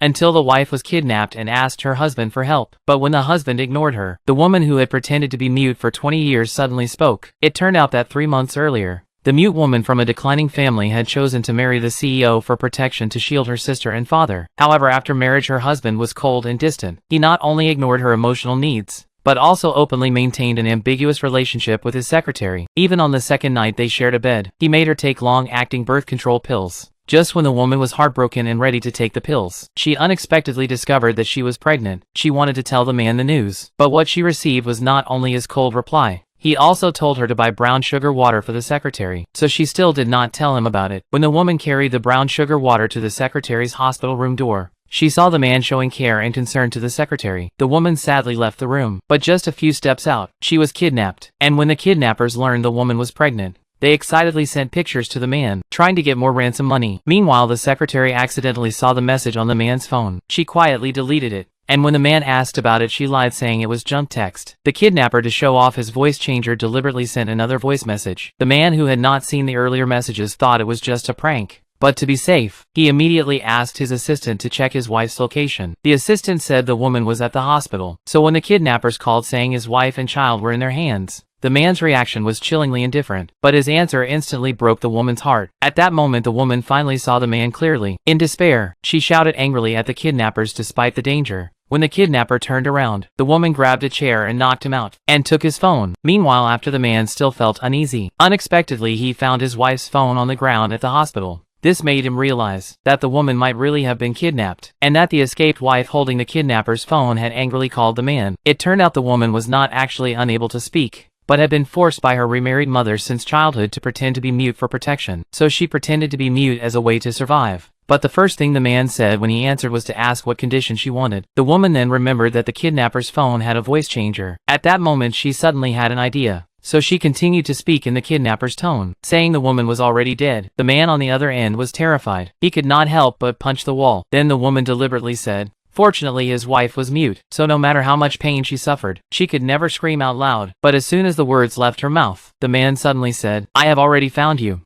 until the wife was kidnapped and asked her husband for help. But when the husband ignored her, the woman who had pretended to be mute for 20 years suddenly spoke. It turned out that 3 months earlier, the mute woman from a declining family had chosen to marry the CEO for protection to shield her sister and father. However, after marriage her husband was cold and distant. He not only ignored her emotional needs, but also openly maintained an ambiguous relationship with his secretary. Even on the second night they shared a bed, he made her take long-acting birth control pills. Just when the woman was heartbroken and ready to take the pills, she unexpectedly discovered that she was pregnant. She wanted to tell the man the news, but what she received was not only his cold reply. He also told her to buy brown sugar water for the secretary, so she still did not tell him about it. When the woman carried the brown sugar water to the secretary's hospital room door, she saw the man showing care and concern to the secretary. The woman sadly left the room, but just a few steps out, she was kidnapped. And when the kidnappers learned the woman was pregnant, they excitedly sent pictures to the man, trying to get more ransom money. Meanwhile, the secretary accidentally saw the message on the man's phone. She quietly deleted it, and when the man asked about it she lied, saying it was junk text. The kidnapper, to show off his voice changer, deliberately sent another voice message. The man, who had not seen the earlier messages, thought it was just a prank. But to be safe, he immediately asked his assistant to check his wife's location. The assistant said the woman was at the hospital. So when the kidnappers called saying his wife and child were in their hands, the man's reaction was chillingly indifferent, but his answer instantly broke the woman's heart. At that moment the woman finally saw the man clearly. In despair, she shouted angrily at the kidnappers despite the danger. When the kidnapper turned around, the woman grabbed a chair and knocked him out, and took his phone. Meanwhile, after the man still felt uneasy, unexpectedly he found his wife's phone on the ground at the hospital. This made him realize that the woman might really have been kidnapped, and that the escaped wife holding the kidnapper's phone had angrily called the man. It turned out the woman was not actually unable to speak, but had been forced by her remarried mother since childhood to pretend to be mute for protection. So she pretended to be mute as a way to survive. But the first thing the man said when he answered was to ask what condition she wanted. The woman then remembered that the kidnapper's phone had a voice changer. At that moment she suddenly had an idea. So she continued to speak in the kidnapper's tone, saying the woman was already dead. The man on the other end was terrified. He could not help but punch the wall. Then the woman deliberately said, fortunately his wife was mute, so no matter how much pain she suffered, she could never scream out loud. But as soon as the words left her mouth, the man suddenly said, I have already found you.